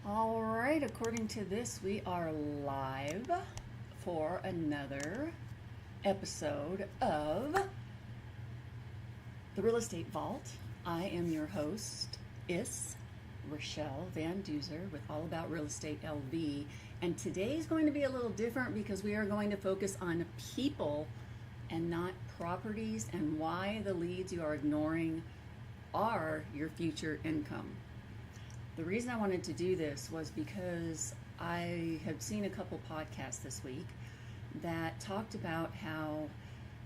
All right, according to this, we are live for another episode of the Real Estate Vault. I am your host, Rachelle Van Duser with All About Real Estate LV. And today's going to be a little different because we are going to focus on people and not properties and why the leads you are ignoring are your future income. The reason I wanted to do this was because I had seen a couple podcasts this week that talked about how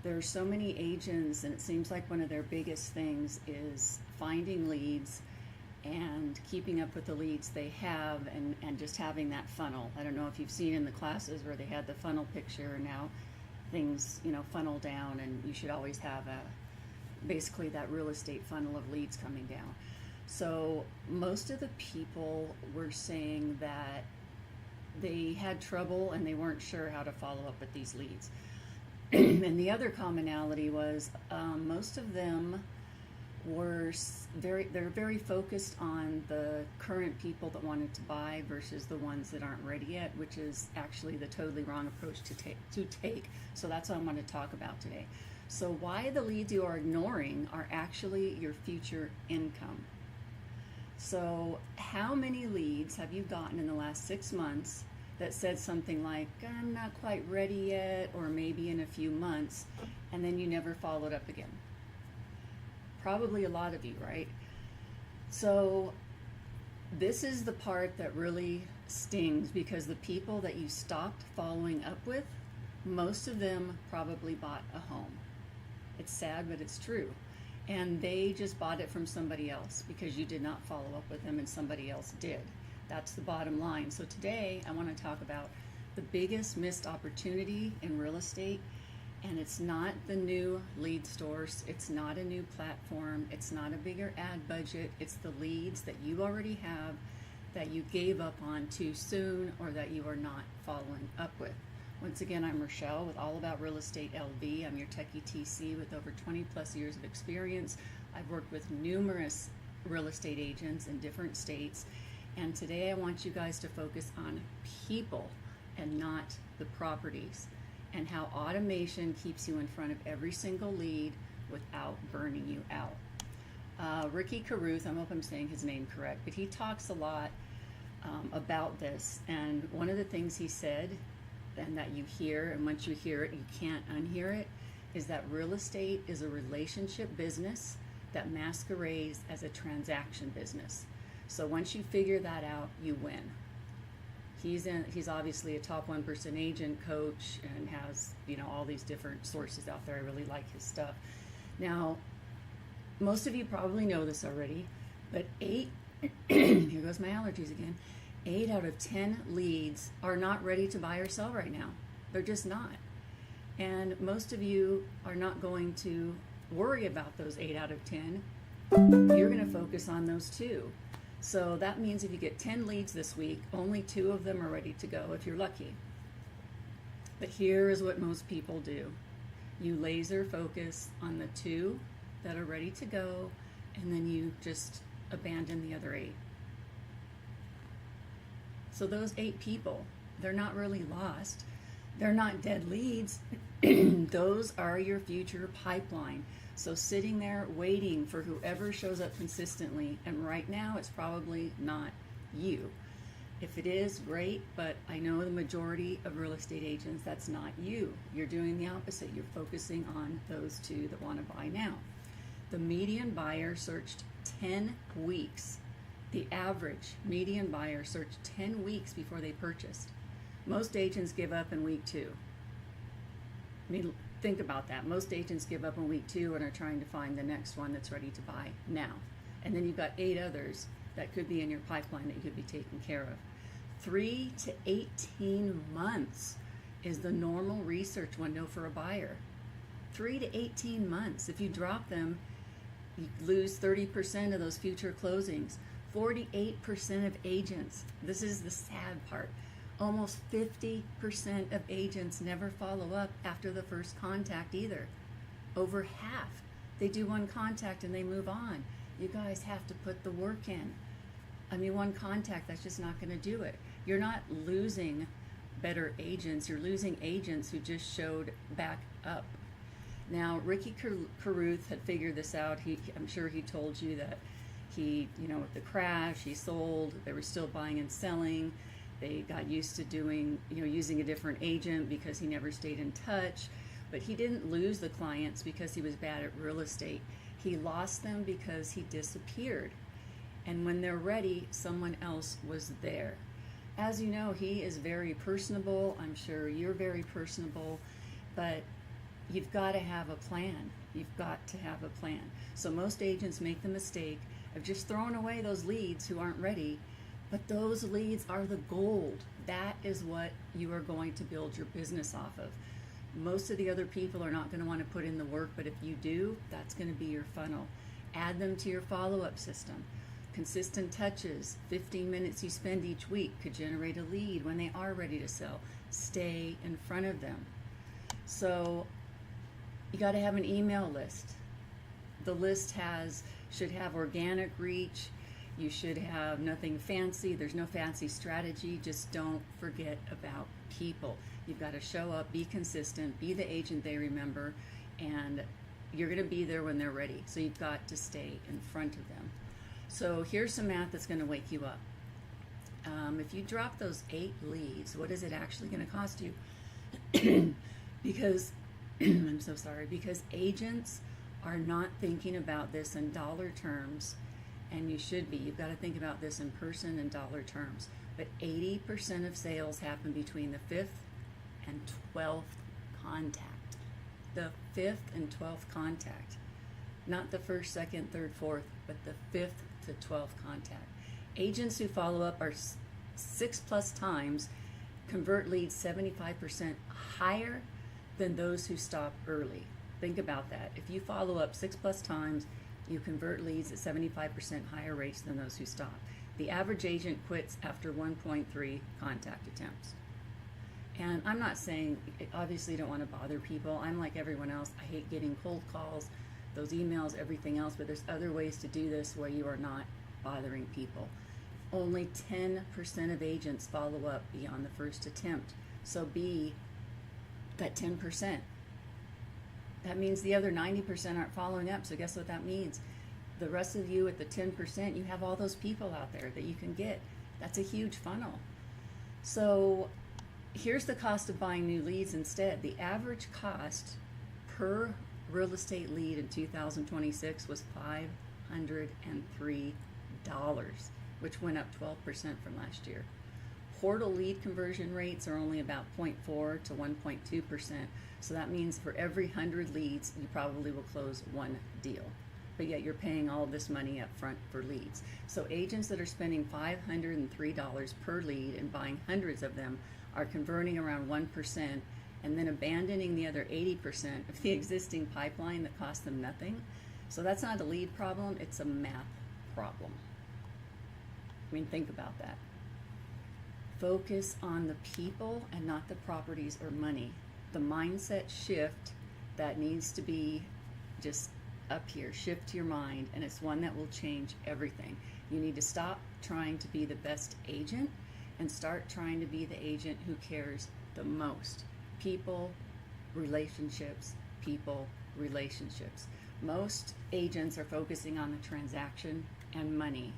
there are so many agents, and it seems like one of their biggest things is finding leads and keeping up with the leads they have and just having that funnel. I don't know if you've seen in the classes where they had the funnel picture, and now things, funnel down, and you should always have basically that real estate funnel of leads coming down. So most of the people were saying that they had trouble and they weren't sure how to follow up with these leads. And the other commonality was most of them were they're very focused on the current people that wanted to buy versus the ones that aren't ready yet, which is actually the totally wrong approach to take. So that's what I want to talk about today. So why the leads you are ignoring are actually your future income. So how many leads have you gotten in the last 6 months that said something like, I'm not quite ready yet, or maybe in a few months, and then you never followed up again? Probably a lot of you, right? So this is the part that really stings, because the people that you stopped following up with, most of them probably bought a home. It's sad, but it's true. And they just bought it from somebody else because you did not follow up with them and somebody else did. That's the bottom line. So today I want to talk about the biggest missed opportunity in real estate. And it's not the new lead source. It's not a new platform. It's not a bigger ad budget. It's the leads that you already have that you gave up on too soon or that you are not following up with. Once again, I'm Rachelle with All About Real Estate LV. I'm your techie TC with over 20 plus years of experience. I've worked with numerous real estate agents in different states. And today I want you guys to focus on people and not the properties, and how automation keeps you in front of every single lead without burning you out. Ricky Caruth, I hope I'm saying his name correct, but he talks a lot about this. And one of the things he said, and that you hear, and once you hear it, you can't unhear it, is that real estate is a relationship business that masquerades as a transaction business. So once you figure that out, you win. He's obviously a top 1% agent, coach, and has all these different sources out there. I really like his stuff. Now, most of you probably know this already, but here goes my allergies again. 8 out of 10 leads are not ready to buy or sell right now. They're just not. And most of you are not going to worry about those 8 out of 10. You're going to focus on those 2. So that means if you get 10 leads this week, only 2 of them are ready to go if you're lucky. But here is what most people do. You laser focus on the 2 that are ready to go, and then you just abandon the other 8. So those 8 people, they're not really lost. They're not dead leads. Those are your future pipeline. So sitting there waiting for whoever shows up consistently, and right now it's probably not you. If it is, great, but I know the majority of real estate agents, that's not you. You're doing the opposite. You're focusing on those 2 that want to buy now. The median buyer searched 10 weeks. The average median buyer searched 10 weeks before they purchased. Most agents give up in week 2. I mean, think about that. Most agents give up in week 2 and are trying to find the next one that's ready to buy now. And then you've got 8 others that could be in your pipeline that you could be taking care of. 3 to 18 months is the normal research window for a buyer. 3 to 18 months. If you drop them, you lose 30% of those future closings. 48% of agents, this is the sad part, almost 50% of agents never follow up after the first contact either. Over half, they do one contact and they move on. You guys have to put the work in. I mean, one contact, that's just not going to do it. You're not losing better agents, you're losing agents who just showed back up. Now, Ricky Carruth had figured this out. I'm sure he told you that he, with the crash, he sold, they were still buying and selling. They got used to doing, using a different agent because he never stayed in touch. But he didn't lose the clients because he was bad at real estate. He lost them because he disappeared. And when they're ready, someone else was there. As you know, he is very personable. I'm sure you're very personable, but you've got to have a plan. You've got to have a plan. So most agents make the mistake of just throwing away those leads who aren't ready, but those leads are the gold. That is what you are going to build your business off of. Most of the other people are not going to want to put in the work, but if you do, that's going to be your funnel. Add them to your follow-up system. Consistent touches, 15 minutes you spend each week could generate a lead when they are ready to sell. Stay in front of them. So you got to have an email list. The list should have organic reach. You should have nothing fancy. There's no fancy strategy. Just don't forget about people. You've got to show up, be consistent, be the agent they remember, and you're going to be there when they're ready. So you've got to stay in front of them. So here's some math that's going to wake you up. If you drop those 8 leads, what is it actually going to cost you? Because, I'm so sorry, because agents are not thinking about this in dollar terms, and you should be. You've got to think about this in person and dollar terms. But 80% of sales happen between the 5th and 12th contact. The 5th and 12th contact. Not the 1st, 2nd, 3rd, 4th, but the 5th to 12th contact. Agents who follow up are 6+ times convert leads 75% higher than those who stop early. Think about that. If you follow up 6+ times, you convert leads at 75% higher rates than those who stop. The average agent quits after 1.3 contact attempts. And I'm not saying, obviously you don't want to bother people. I'm like everyone else. I hate getting cold calls, those emails, everything else, but there's other ways to do this where you are not bothering people. Only 10% of agents follow up beyond the first attempt. So be that 10%. That means the other 90% aren't following up. So guess what that means? The rest of you at the 10%, you have all those people out there that you can get. That's a huge funnel. So here's the cost of buying new leads instead. The average cost per real estate lead in 2026 was $503, which went up 12% from last year. Portal lead conversion rates are only about 0.4 to 1.2%. So that means for every 100 leads, you probably will close 1 deal. But yet you're paying all this money up front for leads. So agents that are spending $503 per lead and buying hundreds of them are converting around 1% and then abandoning the other 80% of the existing pipeline that costs them nothing. So that's not a lead problem, it's a math problem. I mean, think about that. Focus on the people and not the properties or money. The mindset shift that needs to be just up here, shift your mind, and it's one that will change everything. You need to stop trying to be the best agent and start trying to be the agent who cares the most. People, relationships, people, relationships. Most agents are focusing on the transaction and money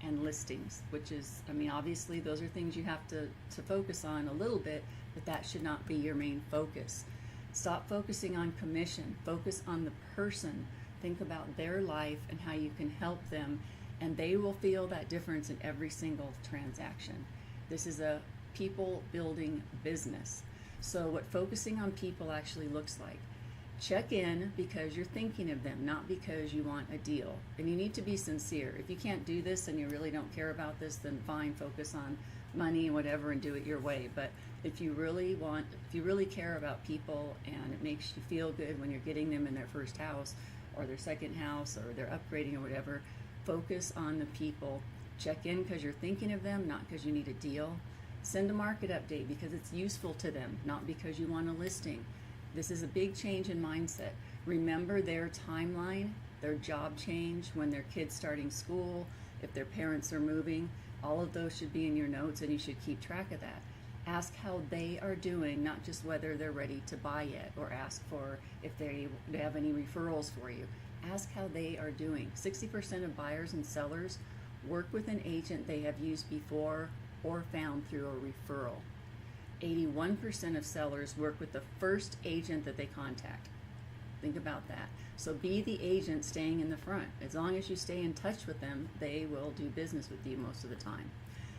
and listings, which is, I mean, obviously those are things you have to focus on a little bit, but that should not be your main focus. Stop focusing on commission. Focus on the person. Think about their life and how you can help them, and they will feel that difference in every single transaction. This is a people building business. So what focusing on people actually looks like: check in because you're thinking of them, not because you want a deal. And you need to be sincere. If you can't do this and you really don't care about this, then fine, focus on money and whatever and do it your way. But if you really care about people and it makes you feel good when you're getting them in their first house or their second house or they're upgrading or whatever, focus on the people. Check in because you're thinking of them, not because you need a deal. Send a market update because it's useful to them, not because you want a listing. This is a big change in mindset. Remember their timeline, their job change, when their kid's starting school. if their parents are moving, all of those should be in your notes, and you should keep track of that. Ask how they are doing, not just whether they're ready to buy yet, or ask for if they have any referrals for you. Ask how they are doing. 60% of buyers and sellers work with an agent they have used before or found through a referral. 81% of sellers work with the first agent that they contact. Think about that. So be the agent staying in the front. As long as you stay in touch with them, they will do business with you most of the time.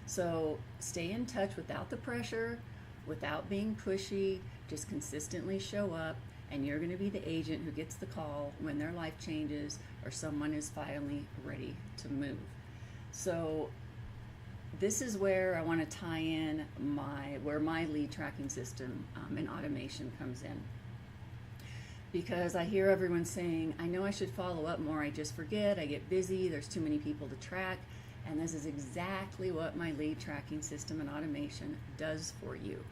So stay in touch without the pressure, without being pushy. Just consistently show up, and you're going to be the agent who gets the call when their life changes or someone is finally ready to move. So this is where I want to tie in where my lead tracking system and automation comes in. Because I hear everyone saying, I know I should follow up more, I just forget, I get busy, there's too many people to track. And this is exactly what my lead tracking system and automation does for you.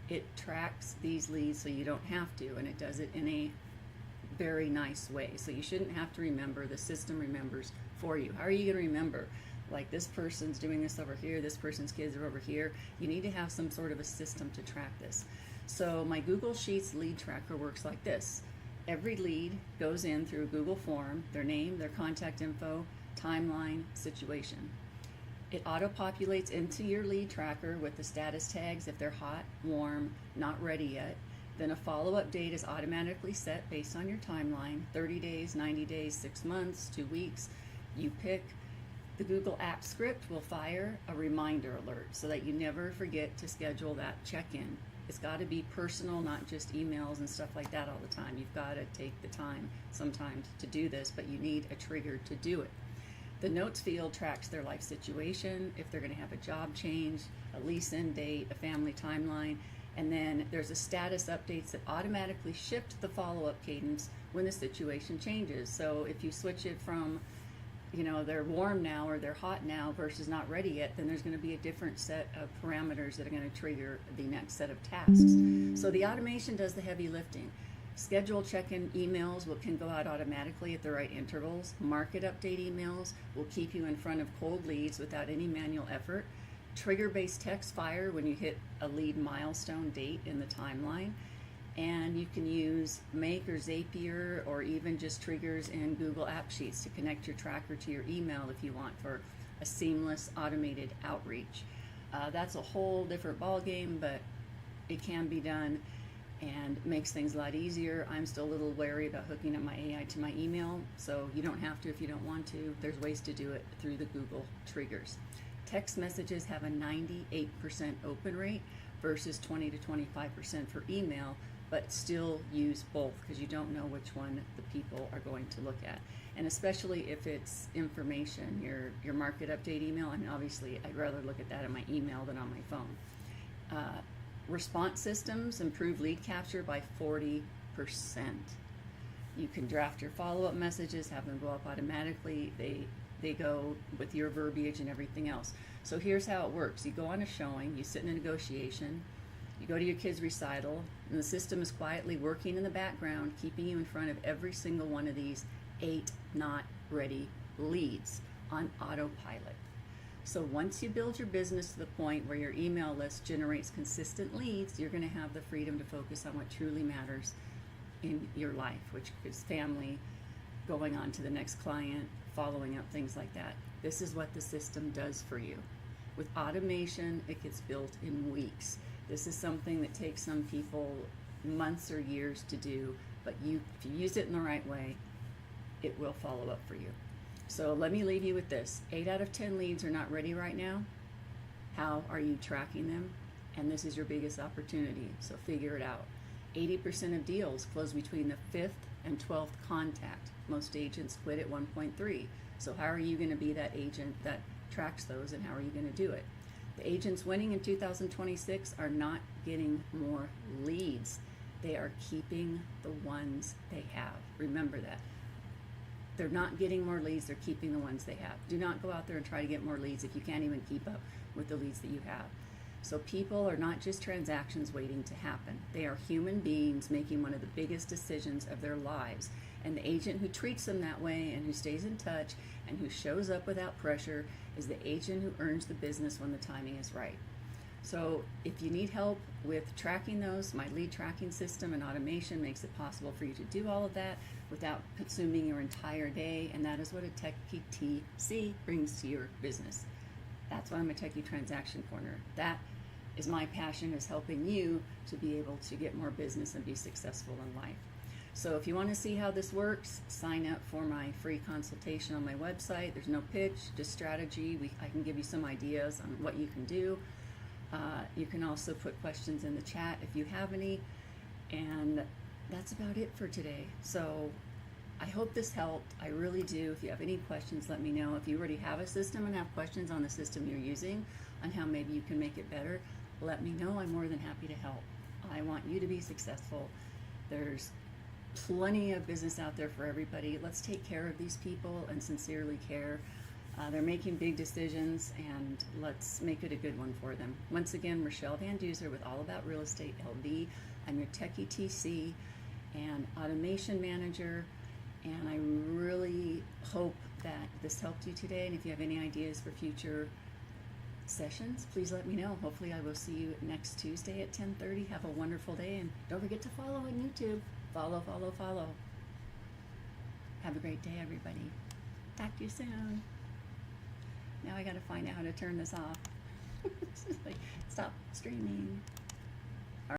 It tracks these leads so you don't have to, and it does it in a very nice way. So you shouldn't have to remember, the system remembers for you. How are you going to remember? Like, this person's doing this over here, this person's kids are over here. You need to have some sort of a system to track this. So my Google Sheets lead tracker works like this. Every lead goes in through a Google form, their name, their contact info, timeline, situation. It auto-populates into your lead tracker with the status tags if they're hot, warm, not ready yet. Then a follow-up date is automatically set based on your timeline, 30 days, 90 days, 6 months, 2 weeks. You pick. The Google App script will fire a reminder alert so that you never forget to schedule that check-in. It's got to be personal, not just emails and stuff like that all the time. You've got to take the time sometimes to do this, but you need a trigger to do it. The notes field tracks their life situation, if they're going to have a job change, a lease end date, a family timeline, and then there's a status updates that automatically shift the follow-up cadence when the situation changes. So if you switch it from, they're warm now or they're hot now versus not ready yet, then there's going to be a different set of parameters that are going to trigger the next set of tasks. So the automation does the heavy lifting. Schedule check-in emails can go out automatically at the right intervals. Market update emails will keep you in front of cold leads without any manual effort. Trigger-based text fire when you hit a lead milestone date in the timeline. And you can use Make or Zapier, or even just triggers in Google App Sheets to connect your tracker to your email if you want for a seamless automated outreach. That's a whole different ballgame, but it can be done and makes things a lot easier. I'm still a little wary about hooking up my AI to my email, so you don't have to if you don't want to. There's ways to do it through the Google triggers. Text messages have a 98% open rate versus 20 to 25% for email, but still use both because you don't know which one the people are going to look at. And especially if it's information, your market update email, obviously I'd rather look at that in my email than on my phone. Response systems improve lead capture by 40%. You can draft your follow-up messages, have them go up automatically. They go with your verbiage and everything else. So here's how it works. You go on a showing, you sit in a negotiation, you go to your kid's recital, and the system is quietly working in the background, keeping you in front of every single one of these 8 not ready leads on autopilot. So once you build your business to the point where your email list generates consistent leads, you're going to have the freedom to focus on what truly matters in your life, which is family, going on to the next client, following up, things like that. This is what the system does for you. With automation, it gets built in weeks. This is something that takes some people months or years to do, but if you use it in the right way, it will follow up for you. So let me leave you with this. 8 out of 10 leads are not ready right now. How are you tracking them? And this is your biggest opportunity, so figure it out. 80% of deals close between the 5th and 12th contact. Most agents quit at 1.3. So how are you going to be that agent that tracks those, and how are you going to do it? The agents winning in 2026 are not getting more leads. They are keeping the ones they have. Remember that. They're not getting more leads, they're keeping the ones they have. Do not go out there and try to get more leads if you can't even keep up with the leads that you have. So people are not just transactions waiting to happen. They are human beings making one of the biggest decisions of their lives. And the agent who treats them that way and who stays in touch and who shows up without pressure is the agent who earns the business when the timing is right. So if you need help with tracking those, my lead tracking system and automation makes it possible for you to do all of that without consuming your entire day, and that is what a Techie TC brings to your business. That's why I'm a Techie Transaction Corner. That is my passion, is helping you to be able to get more business and be successful in life. So if you want to see how this works, sign up for my free consultation on my website. There's no pitch, just strategy. I can give you some ideas on what you can do. You can also put questions in the chat if you have any, and that's about it for today. So I hope this helped. I really do. If you have any questions, let me know. If you already have a system and have questions on the system you're using on how maybe you can make it better, let me know. I'm more than happy to help. I want you to be successful. There's plenty of business out there for everybody. Let's take care of these people and sincerely care. They're making big decisions, and let's make it a good one for them. Once again, Rachelle Van Duser with All About Real Estate LV. I'm your Techie TC and Automation Manager, and I really hope that this helped you today. And if you have any ideas for future sessions, please let me know. Hopefully I will see you next Tuesday at 10:30. Have a wonderful day, and don't forget to follow on YouTube. Follow, follow, follow. Have a great day, everybody. Talk to you soon. Now I gotta find out how to turn this off. It's just like, stop streaming.